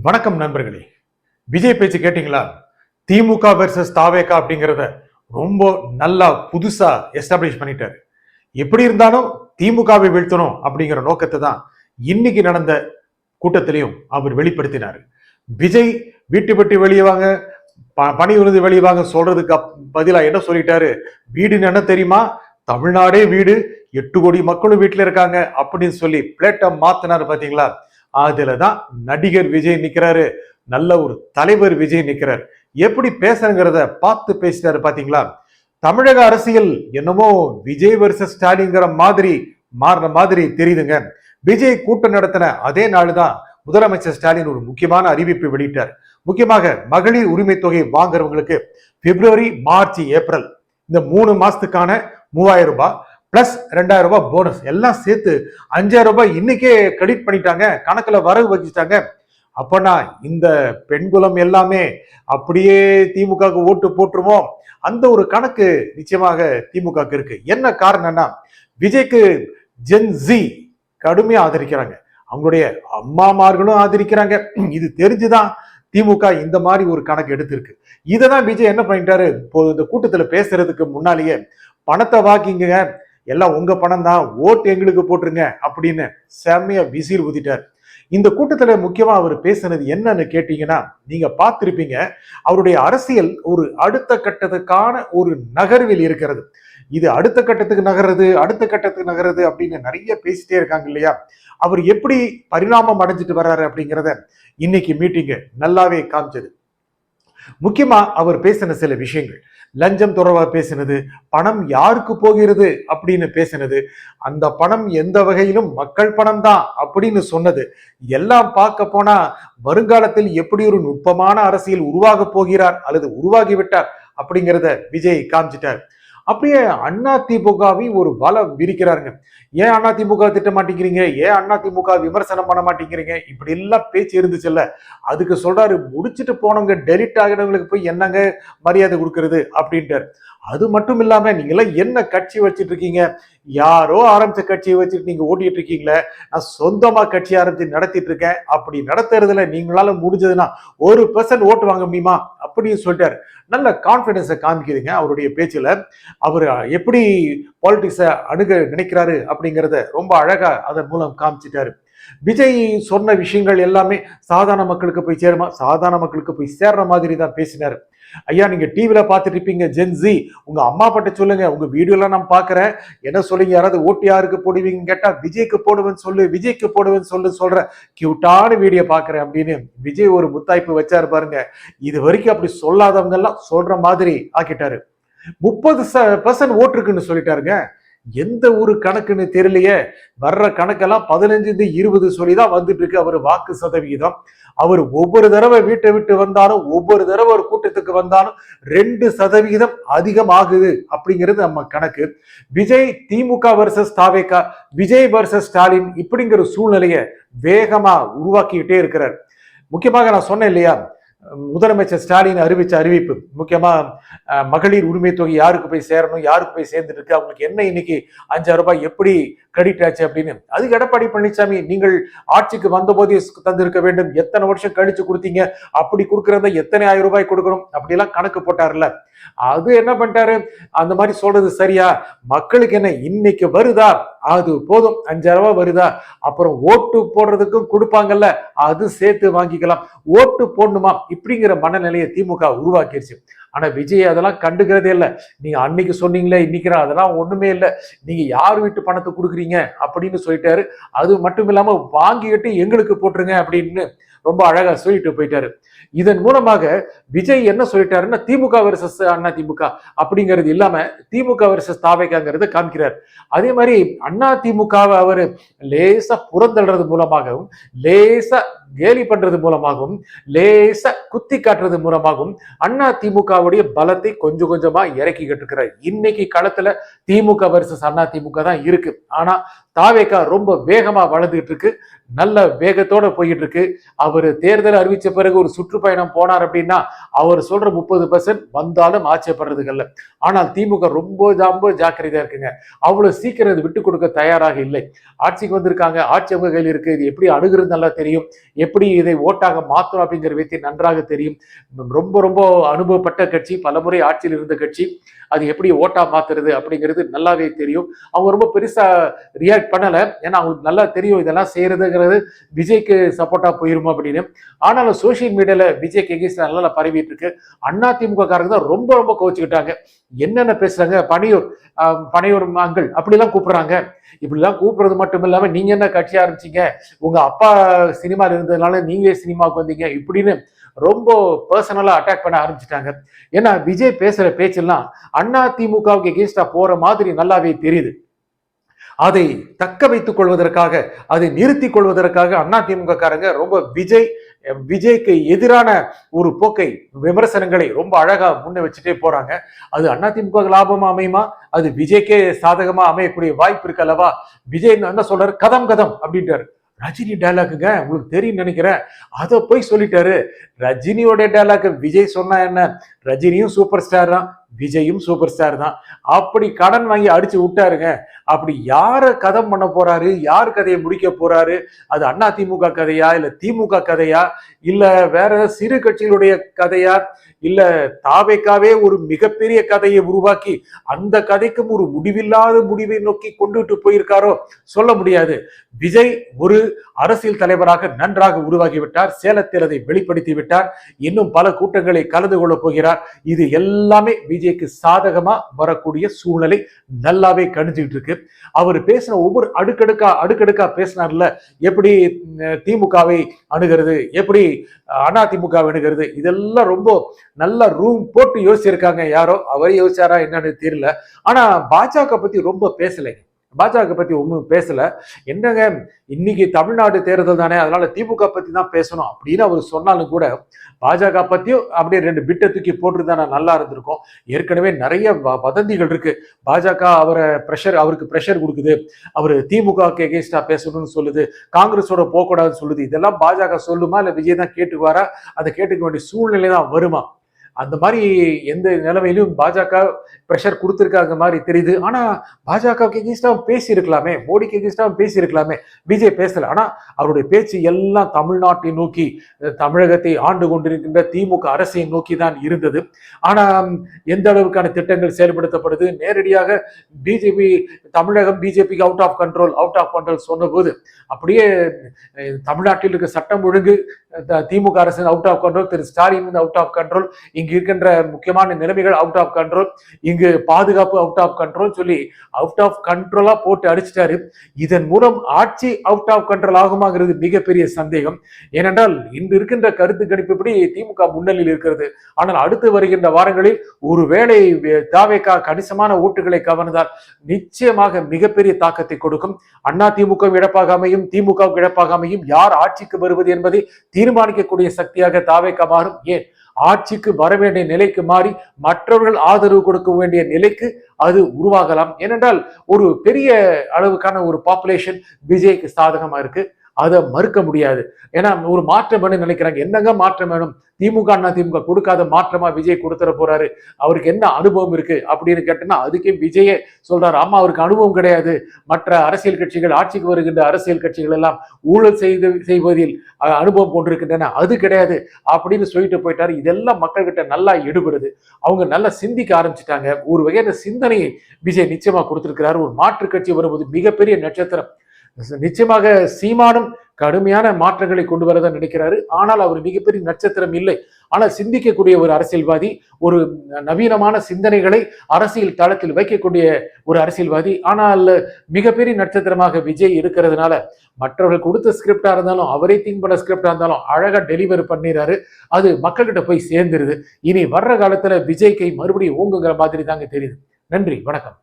வணக்கம் நண்பர்களே. விஜய் பேச்சு கேட்டீங்களா? திமுக வெர்சஸ் தாவேகா அப்படிங்கிறத ரொம்ப நல்லா புதுசா எஸ்டாப்ளிஷ் பண்ணிட்டாரு. எப்படி இருந்தாலும் திமுகவை வீழ்த்தணும் அப்படிங்கிற நோக்கத்தை தான் இன்னைக்கு நடந்த கூட்டத்திலையும் அவர் வெளிப்படுத்தினார். விஜய் வீட்டு விட்டு வெளியே வாங்க, பணி விருந்து வெளியே வாங்க சொல்றதுக்கு பதிலா என்ன சொல்லிட்டாரு? வீடுன்னு என்ன தெரியுமா? தமிழ்நாடே வீடு, 8 கோடி மக்களும் வீட்டுல இருக்காங்க அப்படின்னு சொல்லி பிளேட்டை மாத்தினாரு. பாத்தீங்களா? அதுலதான் நடிகர் விஜய் நிக்கிறாரு, நல்ல ஒரு தலைவர் விஜய் நிக்கிறார். எப்படி பேசுறங்கிறத பார்த்து பேசிட்டாரு. பாத்தீங்களா? தமிழக அரசியல் என்னமோ விஜய் வெர்சஸ் ஸ்டாலின்ங்கிற மாதிரி மாறின மாதிரி தெரியுதுங்க. விஜய் கூட்டம் நடத்தின அதே நாளுதான் முதலமைச்சர் ஸ்டாலின் ஒரு முக்கியமான அறிவிப்பு வெளியிட்டார். முக்கியமாக மகளிர் உரிமை தொகை வாங்குறவங்களுக்கு பிப்ரவரி, மார்ச், ஏப்ரல் இந்த 3 மாசத்துக்கான 3000 ரூபாய் பிளஸ் 2000 ரூபாய் போனஸ் எல்லாம் சேர்த்து 5000 ரூபாய் இன்னைக்கே கிரெடிட் பண்ணிட்டாங்க, கணக்குல வரவு வச்சுட்டாங்க. அப்பனா இந்த பெண்குலம் எல்லாமே அப்படியே திமுக ஓட்டு போட்டுருமோ? அந்த ஒரு கணக்கு நிச்சயமாக திமுக இருக்கு. என்ன காரணம்னா, விஜய்க்கு ஜென் ஜி கடுமையா ஆதரிக்கிறாங்க, அவங்களுடைய அம்மாமார்களும் ஆதரிக்கிறாங்க. இது தெரிஞ்சுதான் திமுக இந்த மாதிரி ஒரு கணக்கு எடுத்திருக்கு. இததான் விஜய் என்ன பண்ணிட்டாரு, இப்போ இந்த கூட்டத்துல பேசுறதுக்கு முன்னாலேயே பணத்தை வாக்கிங்க, எல்லாம் உங்க பணம் தான், ஓட்டு எங்களுக்கு போட்டுருங்க அப்படின்னு செம்மையா விசில் ஊதிட்டார். இந்த கூட்டத்துல முக்கியமா அவர் பேசினது என்னன்னு கேட்டீங்கன்னா, நீங்க பார்த்திருப்பீங்க, அவருடைய அரசியல் ஒரு அடுத்த கட்டத்துக்கான ஒரு நகர்வில் இருக்கிறது. இது அடுத்த கட்டத்துக்கு நகர்றது, அடுத்த கட்டத்துக்கு நகர்றது அப்படின்னு நிறைய பேசிட்டே இருக்காங்க இல்லையா? அவர் எப்படி பரிணாமம் அடைஞ்சிட்டு வர்றாரு அப்படிங்கிறத இன்னைக்கு மீட்டிங் நல்லாவே காமிச்சது. முக்கியமா அவர் பேசின சில விஷயங்கள், லஞ்சம் தொடர்பாக பேசினது, பணம் யாருக்கு போகிறது அப்படின்னு பேசினது, அந்த பணம் எந்த வகையிலும் மக்கள் பணம் தான் அப்படின்னு சொன்னது, எல்லாம் பார்க்க போனா வருங்காலத்தில் எப்படி ஒரு நுட்பமான அரசியல் உருவாக போகிறார் அல்லது உருவாகிவிட்டார் அப்படிங்கிறத விஜய் காமிச்சிட்டார். அப்படியே அதிமுகவை ஒரு வலை விரிக்கிறாருங்க. ஏன் அதிமுக திட்ட மாட்டேங்கிறீங்க, ஏன் அதிமுக விமர்சனம் பண்ண மாட்டேங்கிறீங்க, இப்படி எல்லாம் பேச்சு இருந்துச்சுல்ல. அதுக்கு சொல்றாரு, முடிச்சுட்டு போனவங்க டெலிட் ஆகினவங்களுக்கு போய் என்னங்க மரியாதை கொடுக்கறது அப்படின்ட்டார். அது மட்டும் இல்லாம நீங்க எல்லாம் என்ன கட்சி வச்சுட்டு இருக்கீங்க, யாரோ ஆரம்பிச்ச கட்சியை வச்சுட்டு நீங்க ஓட்டிட்டு இருக்கீங்களே, நான் சொந்தமா கட்சி ஆரம்பிச்சு நடத்திட்டு இருக்கேன், அப்படி நடத்துறதுல நீங்களால முடிஞ்சதுன்னா 1% ஓட்டு வாங்க முடியுமா அப்படின்னு சொல்லிட்டாரு. நல்ல கான்பிடன்ஸை காமிக்குதுங்க அவருடைய பேச்சுல. அவர் எப்படி பாலிடிக்ஸை அணுக நினைக்கிறாரு அப்படிங்கிறத ரொம்ப அழகா அதன் மூலம் காமிச்சிட்டாரு. விஜய் சொன்ன விஷயங்கள் எல்லாமே சாதாரண மக்களுக்கு போய் சேருமா? சாதாரண மக்களுக்கு போய் சேர்ற மாதிரி தான் பேசினாரு. ஐயா, நீங்க டிவில பார்த்துட்டு இருப்பீங்க, ஜென்சி உங்க அம்மா பட்ட சொல்லுங்க, உங்க வீடியோலாம் நான் பாக்குறேன், என்ன சொல்லுங்க, யாராவது ஓட்டு யாருக்கு போடுவீங்கன்னு கேட்டா விஜய்க்கு போடுவேன்னு சொல்லு, விஜய்க்கு போடுவேன்னு சொல்ற கியூட்டான வீடியோ பாக்குறேன் அப்படின்னு விஜய் ஒரு முத்தாய்ப்பு வச்சாரு பாருங்க. இது வரைக்கும் அப்படி சொல்லாதவங்க எல்லாம் சொல்ற மாதிரி ஆக்கிட்டாரு. 30% ஓட்டு இருக்குன்னு சொல்லிட்டாருங்க. எந்த ஒரு கணக்குன்னு தெரியலையே. வர்ற கணக்கெல்லாம் 15-20 சொல்லிதான் வந்துட்டு இருக்கு அவரு வாக்கு சதவிகிதம். அவர் ஒவ்வொரு தடவை வீட்டை விட்டு வந்தாலும், ஒவ்வொரு தடவை ஒரு கூட்டத்துக்கு வந்தாலும் 2% அதிகம் ஆகுது அப்படிங்கிறது நம்ம கணக்கு. விஜய் திமுக வர்சஸ் தாவேகா, விஜய் வர்சஸ் ஸ்டாலின் இப்படிங்கிற சூழ்நிலையை வேகமா உருவாக்கிக்கிட்டே இருக்கிறார். முக்கியமாக நான் சொன்னேன் இல்லையா, முதலமைச்சர் ஸ்டாலின் அறிவிச்ச அறிவிப்பு, முக்கியமா மகளிர் உரிமை தொகை யாருக்கு போய் சேரணும், யாருக்கு போய் சேர்ந்துட்டு இருக்கு, அவங்களுக்கு என்ன இன்னைக்கு 5000 ரூபாய் எப்படி கிரெடிட் ஆச்சு அப்படின்னு. அதுக்கு எடப்பாடி பழனிசாமி, நீங்கள் ஆட்சிக்கு வந்த போதே தந்திருக்க வேண்டும், எத்தனை வருஷம் கழிச்சு கொடுத்தீங்க, அப்படி கொடுக்கறத எத்தனை 1000 ரூபாய் கொடுக்கணும் அப்படிலாம் கணக்கு போட்டார்ல. அது என்ன பண்ணிட்டாரு, அந்த மாதிரி சொல்றது சரியா? மக்களுக்கு என்ன இன்னைக்கு வருதா, அது போதும், 5000 ரூபாய் வருதா, அப்புறம் ஓட்டு போடுறதுக்கும் கொடுப்பாங்கல்ல, அது சேர்த்து வாங்கிக்கலாம், ஓட்டு போடணுமா இப்படிங்கிற மனநிலையை திமுக உருவாக்கிருச்சு. ஆனா விஜய் அதெல்லாம் கண்டுக்கிறதே இல்லை. நீங்க அன்னைக்கு சொன்னீங்களே, இன்னைக்கு அதெல்லாம் ஒண்ணுமே இல்லை, நீங்க யார் வீட்டு பணத்தை கொடுக்குறீங்க அப்படின்னு சொல்லிட்டாரு. அது மட்டும் இல்லாம வாங்கிக்கிட்டு எங்களுக்கு போட்டுருங்க அப்படின்னு ரொம்ப அழகா சொல்லிட்டு போயிட்டாரு. இதன் மூலமாக விஜய் என்ன சொல்லிட்டாருன்னா, திமுக வெர்சஸ் அண்ணா திமுக அப்படிங்கிறது இல்லாம திமுக வெர்சஸ் தாவேகாங்கிறத காமிக்கிறார். அதே மாதிரி அண்ணா திமுகவை அவர் லேசா புறந்தள்ளுறது மூலமாகவும், லேசா கேலி பண்றது மூலமாகவும், லேசா குத்தி காட்டுறது மூலமாகவும் அண்ணா திமுகவுடைய பலத்தை கொஞ்சம் கொஞ்சமா இறக்கிக்கிட்டு இருக்கிறார். இன்னைக்கு களத்துல திமுக வெர்சஸ் அண்ணா திமுக தான் இருக்கு. ஆனா தாவேகா ரொம்ப வேகமா வளர்ந்துட்டு இருக்கு, நல்ல வேகத்தோட போயிட்டு இருக்கு. அவர் தேர்தல் அறிவிச்ச பிறகு ஒரு சுற்றுப்பயணம் போனார் அப்படின்னா அவர் சொல்ற 30% வந்தாலும் ஆச்சரியப்படுறதுக்கு இல்ல. ஆனால் திமுக ரொம்ப ஜாக்கிரதையா இருக்குங்க. அவ்வளவு சீக்கிரம் இது விட்டு கொடுக்க தயாராக இல்லை. ஆட்சிக்கு வந்திருக்காங்க, ஆட்சி அவங்க கையில் இருக்கு, இது எப்படி அணுகிறது நல்லா தெரியும், எப்படி இதை ஓட்டாக மாற்றும் அப்படிங்கிற விதத்தை நன்றாக தெரியும். ரொம்ப அனுபவப்பட்ட கட்சி, பலமுறை ஆட்சியில் இருந்த கட்சி, அது எப்படி ஓட்டா மாத்துறது அப்படிங்கிறது நல்லாவே தெரியும். அவங்க ரொம்ப பெருசா ரியாக்ட் பண்ணல, ஏன்னா அவங்களுக்கு நல்லா தெரியும் இதெல்லாம் செய்யறதுங்கிறது விஜய்க்கு சப்போர்ட்டா போயிருமோ அப்படின்னு. ஆனாலும் சோசியல் மீடியால விஜய்க்கு எகேன்ஸ்ட் நல்லா பரவிட்டு இருக்கு. அதிமுக காரங்க தான் ரொம்ப கோச்சுக்கிட்டாங்க. என்னென்ன பேசுறாங்க, பனையூர் அங்கிள் அப்படிலாம் கூப்பிடுறாங்க. இப்படிலாம் கூப்பிடுறது மட்டும் இல்லாம நீங்க என்ன கட்சி ஆரம்பிச்சீங்க, உங்க அப்பா சினிமாவில் இருந்ததுனால நீங்களே சினிமாவுக்கு வந்தீங்க இப்படின்னு ரொம்ப பர்சனலா அட்டாக் பண்ண ஆரம்பிச்சிட்டாங்க. ஏன்னா விஜய் பேசுற பேச்செல்லாம் அதிமுகவுக்கு எகேன்ஸ்டா போற மாதிரி நல்லாவே தெரியுது. அதை தக்க வைத்துக் கொள்வதற்காக, அதை நிறுத்திக் கொள்வதற்காக அதிமுக காரங்க ரொம்ப விஜய்க்கு எதிரான ஒரு போக்கை, விமர்சனங்களை ரொம்ப அழகா முன்ன வச்சுட்டே போறாங்க. அது அதிமுக லாபமா அமையுமா, அது விஜய்க்கே சாதகமா அமையக்கூடிய வாய்ப்பு இருக்கு அல்லவா. விஜய் என்ன சொல்றாரு, கதம் அப்படின்ட்டாரு. ரஜினி டைலாக்குங்க, உங்களுக்கு தெரியும் நினைக்கிறேன், அதை போய் சொல்லிட்டாரு. ரஜினியோட டைலாக் விஜய் சொன்னா என்ன, ரஜினியும் சூப்பர் ஸ்டார் தான், விஜயும் சூப்பர் ஸ்டார் தான். அப்படி கடன் வாங்கி அடிச்சு விட்டாருங்க. அப்படி யார கதம் பண்ண போறாரு, யார் கதையை முடிக்க போறாரு, அது அதிமுக கதையா, இல்ல திமுக கதையா, இல்ல வேற சிறு கட்சிகளுடைய கதையா, இல்ல தாவேக்காவே ஒரு மிகப்பெரிய கதையை உருவாக்கி அந்த கதைக்கும் ஒரு முடிவில்லாத முடிவை நோக்கி கொண்டுட்டு போயிருக்காரோ சொல்ல முடியாது. விஜய் ஒரு அரசியல் தலைவராக நன்றாக உருவாகிவிட்டார், சேலத்தில் அதை வெளிப்படுத்தி விட்டார், இன்னும் பல கூட்டங்களை கலந்து கொள்ள போகிறார். இது எல்லாமே விஜய்க்கு சாதகமா வரக்கூடிய சூழ்நிலை நல்லாவே கணிஞ்சுட்டு இருக்கு. அவர் பேசின ஒவ்வொரு அடுக்கடுக்கா பேசினார்ல, எப்படி திமுகவை அணுகிறது, எப்படி அதிமுக அணுகிறது, இதெல்லாம் ரொம்ப நல்ல ரூம் போட்டு யோசிச்சிருக்காங்க. யாரோ அவரே யோசிச்சாரா என்னன்னு தெரியல. ஆனா பாஜக பத்தி ரொம்ப பேசலை, பாஜக பத்தி ஒன்றும் பேசல. என்னங்க இன்னைக்கு தமிழ்நாடு தேர்தல் தானே, அதனால திமுக பத்தி தான் பேசணும் அப்படின்னு அவர் சொன்னாலும் கூட பாஜக பத்தியும் அப்படியே 2 பிட்டை தூக்கி போட்டுருந்தானே நல்லா இருந்திருக்கும். ஏற்கனவே நிறைய வதந்திகள் இருக்கு. பாஜக அவருக்கு ப்ரெஷர் கொடுக்குது, அவர் திமுகவுக்கு எகேன்ஸ்டா பேசணும்னு சொல்லுது, காங்கிரஸோட போகக்கூடாதுன்னு சொல்லுது. இதெல்லாம் பாஜக சொல்லுமா, இல்ல விஜய் தான் கேட்டுக்குவாரா, அதை கேட்டுக்க வேண்டிய சூழ்நிலை தான் வருமா? அந்த மாதிரி எந்த நிலைமையிலும் பாஜக பிரஷர் கொடுத்திருக்காங்க மாதிரி தெரியுது. ஆனா பாஜகவுக்கு எகேன்ஸ்டாவும் பேசி இருக்கலாமே, மோடிக்கு எகேன்ஸ்டாவும் பேசி இருக்கலாமே, விஜய் பேசல. ஆனா அவருடைய பேச்சு எல்லாம் தமிழ்நாட்டை நோக்கி, தமிழகத்தை ஆண்டு கொண்டிருக்கின்ற திமுக அரசை நோக்கி தான் இருந்தது. ஆனா எந்த அளவுக்கான திட்டங்கள் செயல்படுத்தப்படுது, நேரடியாக தமிழகம் பிஜேபிக்கு அவுட் ஆஃப் கண்ட்ரோல் சொன்ன போது அப்படியே தமிழ்நாட்டில் இருக்க சட்டம் ஒழுங்கு திமுக அரசு out of control, Thiru Stalin out of control, இங்கு இருக்கின்ற முக்கியமான நிலைமைகள் அவுட் ஆஃப் கண்ட்ரோல், இங்கு பாதுகாப்பு அவுட் ஆஃப் கண்ட்ரோல் சொல்லி அவுட் ஆஃப் கண்ட்ரோலா போட்டு அடிச்சிட்டாரு. இதன் மூலம் ஆட்சி அவுட் ஆஃப் கண்ட்ரோல் ஆகுமாங்கிறது மிகப்பெரிய சந்தேகம். ஏனென்றால் இன்று இருக்கின்ற கருத்து கணிப்புப்படி திமுக முன்னணியில் இருக்கிறது. ஆனால் அடுத்து வருகின்ற வாரங்களில் ஒருவேளை தாவேகா கணிசமான ஓட்டுகளை கவர்ந்தால் நிச்சயமாக மிகப்பெரிய தாக்கத்தை கொடுக்கும். அதிமுக இழப்பாக அமையும், திமுக இழப்பாக அமையும். யார் ஆட்சிக்கு வருவது என்பதை தீர்மானிக்கக்கூடிய சக்தியாக தாவேகா மாறும். ஏன் ஆட்சிக்கு வர வேண்டிய நிலைக்கு மாறி மற்றவர்கள் ஆதரவு கொடுக்க வேண்டிய நிலைக்கு அது உருவாகலாம். ஏனென்றால் ஒரு பெரிய அளவுக்கான ஒரு பாப்புலேஷன் விஜய்க்கு சாதகமா இருக்கு, அதை மறுக்க முடியாது. ஏன்னா ஒரு மாற்றம் வேணும் நினைக்கிறாங்க. என்னங்க மாற்றம் வேணும், திமுக கொடுக்காத மாற்றமா விஜய் கொடுத்துட போறாரு, அவருக்கு என்ன அனுபவம் இருக்கு அப்படின்னு கேட்டோம்னா அதுக்கே விஜயே சொல்றாரு, ஆமா அவருக்கு அனுபவம் கிடையாது, மற்ற அரசியல் கட்சிகள், ஆட்சிக்கு வருகின்ற அரசியல் கட்சிகள் எல்லாம் ஊழல் செய்வதில் அனுபவம் கொண்டிருக்கின்றன, அது கிடையாது அப்படின்னு சொல்லிட்டு போயிட்டாரு. இதெல்லாம் மக்கள்கிட்ட நல்லா எடுபடுது, அவங்க நல்லா சிந்திக்க ஆரம்பிச்சுட்டாங்க. ஒரு வகையான சிந்தனையை விஜய் நிச்சயமா கொடுத்திருக்கிறாரு. ஒரு மாற்று கட்சி வரும்போது மிகப்பெரிய நட்சத்திரம். நிச்சயமாக சீமானும் கடுமையான மாற்றங்களை கொண்டு வரதான் நினைக்கிறாரு. ஆனால் அவர் மிகப்பெரிய நட்சத்திரம் இல்லை. ஆனால் சிந்திக்கக்கூடிய ஒரு அரசியல்வாதி, ஒரு நவீனமான சிந்தனைகளை அரசியல் தளத்தில் வைக்கக்கூடிய ஒரு அரசியல்வாதி. ஆனால் மிகப்பெரிய நட்சத்திரமாக விஜய் இருக்கிறதுனால மற்றவர்கள் கொடுத்த ஸ்கிரிப்டா இருந்தாலும், அவரே திங்க் பண்ண ஸ்கிரிப்டா இருந்தாலும் அழகா டெலிவரி பண்ணிடுறாரு. அது மக்கள்கிட்ட போய் சேர்ந்துருது. இனி வர்ற காலத்துல விஜய் கை மறுபடியும் ஓங்குங்கிற மாதிரி தாங்க தெரியுது. நன்றி, வணக்கம்.